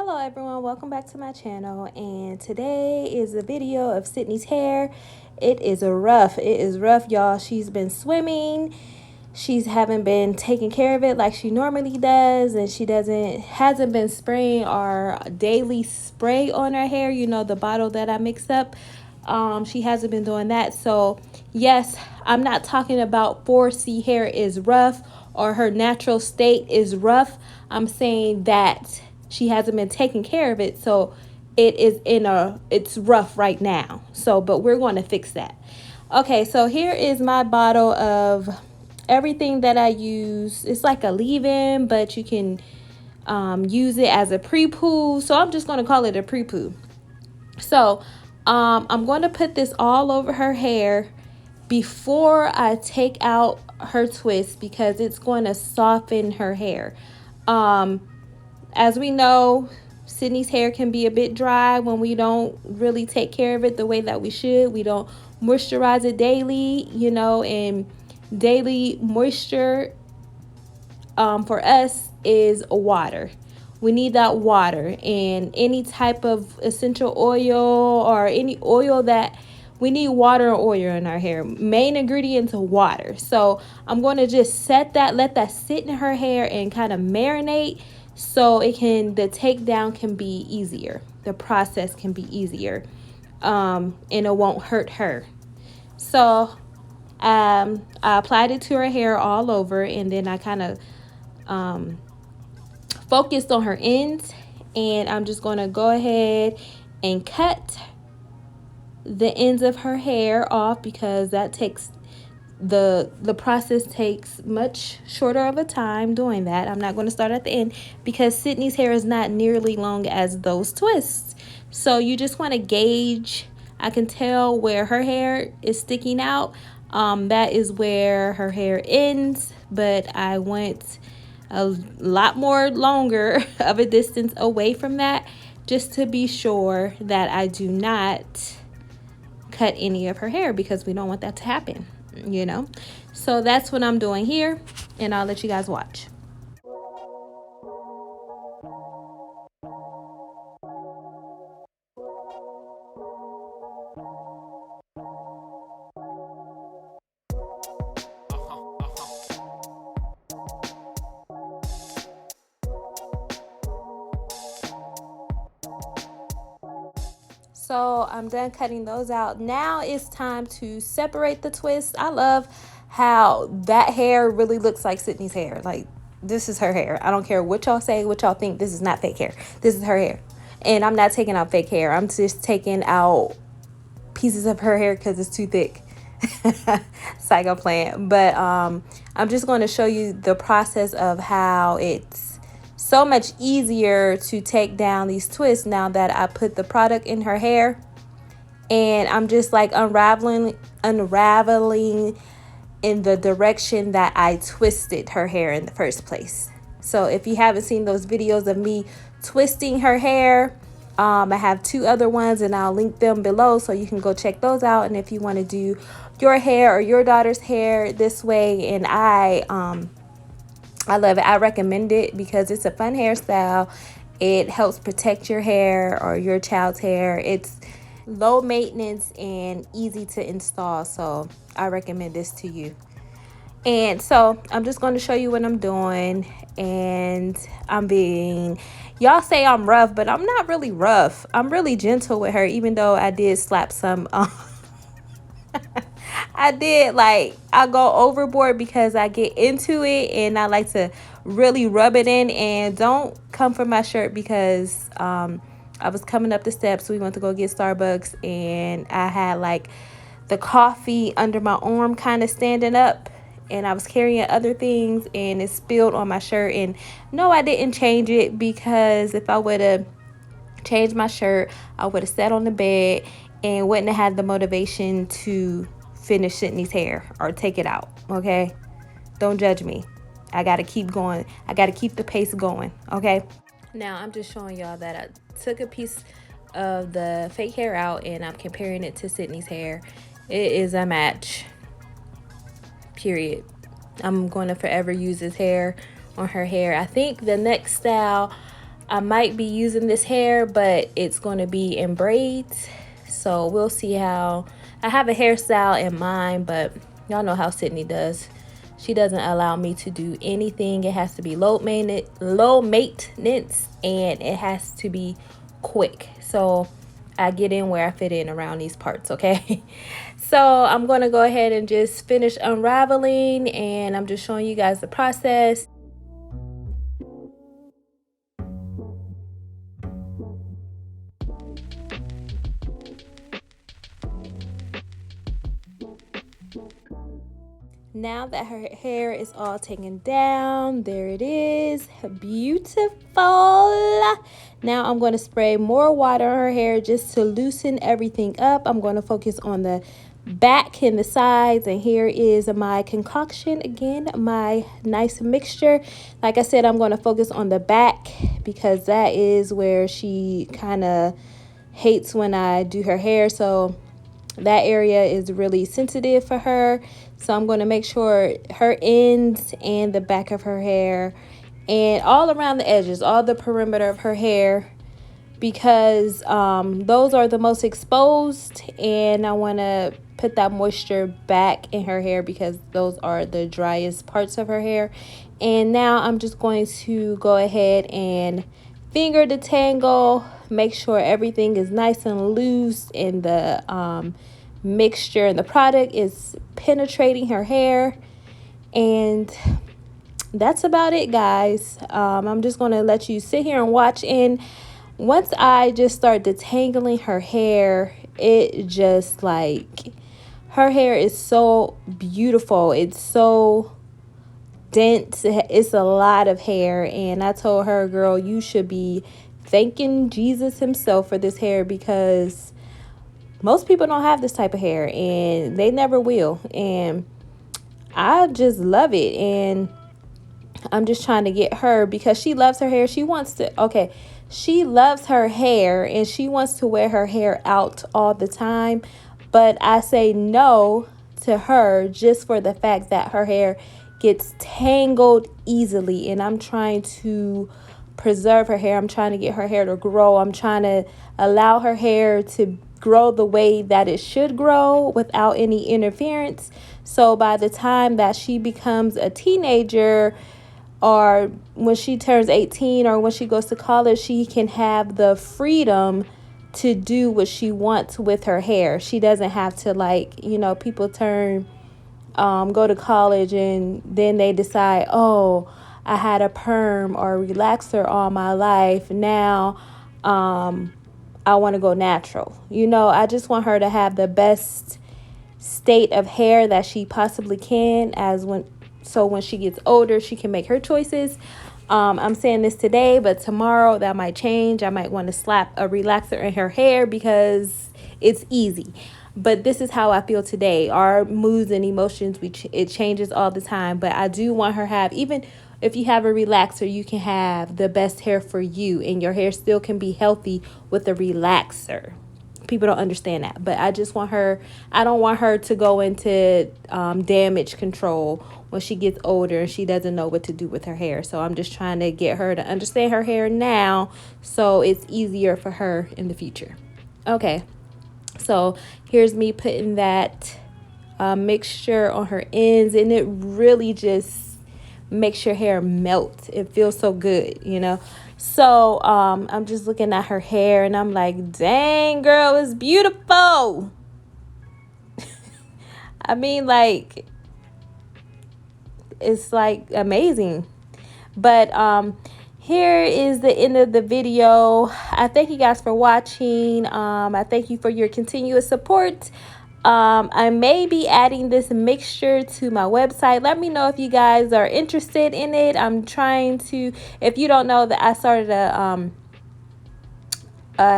Hello everyone, welcome back to my channel, and today is a video of Sydney's hair. It is rough y'all. She's been swimming, she's haven't been taking care of it like she normally does, and she hasn't been spraying our daily spray on her hair, you know, the bottle that I mix up. She hasn't been doing that. So yes, I'm not talking about 4C hair is rough or her natural state is rough. I'm saying that she hasn't been taking care of it, so it's rough right now. So but we're going to fix that. Okay, so here is my bottle of everything that I use. It's like a leave-in, but you can use it as a pre-poo. So I'm just going to call it a pre-poo. So I'm going to put this all over her hair before I take out her twist, because it's going to soften her hair. As we know, Sydney's hair can be a bit dry when we don't really take care of it the way that we should. We don't moisturize it daily, you know, and daily moisture for us is water. We need that water, and any type of essential oil or any oil that we need, water or oil in our hair. Main ingredient is water. So I'm going to just let that sit in her hair and kind of marinate, so the takedown can be easier. The process can be easier, and it won't hurt her. So I applied it to her hair all over, and then I kind of focused on her ends, and I'm just going to go ahead and cut the ends of her hair off, because that takes the process takes much shorter of a time doing that. I'm not going to start at the end, because Sydney's hair is not nearly long as those twists. So you just want to gauge. I can tell where her hair is sticking out. That is where her hair ends, but I went a lot more longer of a distance away from that, just to be sure that I do not cut any of her hair, because we don't want that to happen, you know. So that's what I'm doing here, and I'll let you guys watch. So I'm done cutting those out. Now it's time to separate the twists. I love how that hair really looks like Sydney's hair. Like, this is her hair. I don't care what y'all say, what y'all think. This is not fake hair. This is her hair. And I'm not taking out fake hair. I'm just taking out pieces of her hair because it's too thick. Psycho plant. But I'm just going to show you the process of how it's so much easier to take down these twists now that I put the product in her hair. And I'm just like unraveling in the direction that I twisted her hair in the first place. So if you haven't seen those videos of me twisting her hair, I have 2 other ones, and I'll link them below so you can go check those out. And if you want to do your hair or your daughter's hair this way, and I love it. I recommend it because it's a fun hairstyle. It helps protect your hair or your child's hair. It's low maintenance and easy to install, so I recommend this to you. And so I'm just going to show you what I'm doing, and y'all say I'm rough, but I'm not really rough. I'm really gentle with her, even though I did slap some I go overboard because I get into it, and I like to really rub it in. And don't come for my shirt, because I was coming up the steps. We went to go get Starbucks, and I had like the coffee under my arm kind of standing up, and I was carrying other things, and it spilled on my shirt. And no, I didn't change it, because if I would have changed my shirt, I would have sat on the bed and wouldn't have had the motivation to finish Sydney's hair or take it out. Okay, don't judge me. I gotta keep going. I gotta keep the pace going. Okay, now I'm just showing y'all that I took a piece of the fake hair out, and I'm comparing it to Sydney's hair. It is a match, period. I'm going to forever use this hair on her hair. I think the next style I might be using this hair, but it's going to be in braids. So we'll see how. I have a hairstyle in mind, but y'all know how Sydney does. She doesn't allow me to do anything. It has to be low maintenance, and it has to be quick. So I get in where I fit in around these parts, okay? So I'm going to go ahead and just finish unraveling, and I'm just showing you guys the process. Now that her hair is all taken down, there it is, beautiful. Now I'm going to spray more water on her hair just to loosen everything up. I'm going to focus on the back and the sides, and here is my concoction again, my nice mixture. Like I said, I'm going to focus on the back because that is where she kind of hates when I do her hair. So that area is really sensitive for her. So I'm going to make sure her ends and the back of her hair and all around the edges, all the perimeter of her hair, because those are the most exposed, and I want to put that moisture back in her hair because those are the driest parts of her hair. And now I'm just going to go ahead and finger detangle, make sure everything is nice and loose and the mixture and the product is penetrating her hair. And that's about it, guys. I'm just going to let you sit here and watch, and once I just start detangling her hair, it just like, her hair is so beautiful. It's so dense. It's a lot of hair, and I told her, girl, you should be thanking Jesus himself for this hair, because most people don't have this type of hair and they never will. And I just love it, and I'm just trying to get her, because she loves her hair. She wants to, okay, she loves her hair and she wants to wear her hair out all the time. But I say no to her just for the fact that her hair gets tangled easily, and I'm trying to preserve her hair. I'm trying to get her hair to grow. I'm trying to allow her hair to grow the way that it should grow without any interference. So by the time that she becomes a teenager, or when she turns 18, or when she goes to college, she can have the freedom to do what she wants with her hair. She doesn't have to, like, you know, people go to college and then they decide, oh, I had a perm or a relaxer all my life. Now I want to go natural. You know, I just want her to have the best state of hair that she possibly can, so when she gets older, she can make her choices. I'm saying this today, but tomorrow that might change. I might want to slap a relaxer in her hair because it's easy. But this is how I feel today. Our moods and emotions, it changes all the time. But I do want her to have, even if you have a relaxer, you can have the best hair for you, and your hair still can be healthy with a relaxer. People don't understand that, but I just want her, I don't want her to go into damage control when she gets older and she doesn't know what to do with her hair. So I'm just trying to get her to understand her hair now, so it's easier for her in the future. Okay, so here's me putting that mixture on her ends, and it really just makes your hair melt. It feels so good, you know. So I'm just looking at her hair and I'm like, dang, girl, it's beautiful. I mean, like, it's like amazing. But here is the end of the video. I thank you guys for watching. I thank you for your continuous support. I may be adding this mixture to my website. Let me know if you guys are interested in it. I'm trying to, if you don't know, that I started a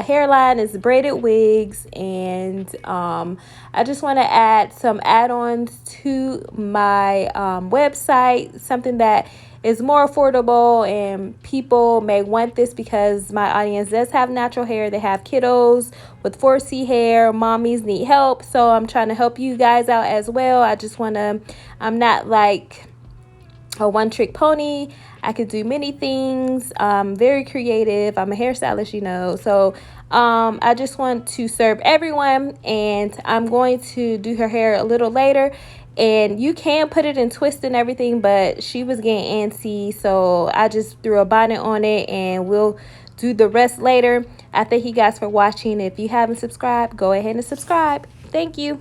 hairline, is braided wigs, and I just want to add some add-ons to my website, something that is more affordable, and people may want this because my audience does have natural hair. They have kiddos with 4C hair, mommies need help, so I'm trying to help you guys out as well. I just want to, I'm not like a one-trick pony. I I could do many things. Very creative. I'm a hairstylist, you know. So I just want to serve everyone, and I'm going to do her hair a little later. And you can put it in twist and everything, but she was getting antsy, so I just threw a bonnet on it, and we'll do the rest later. I thank you guys for watching. If you haven't subscribed, go ahead and subscribe. Thank you.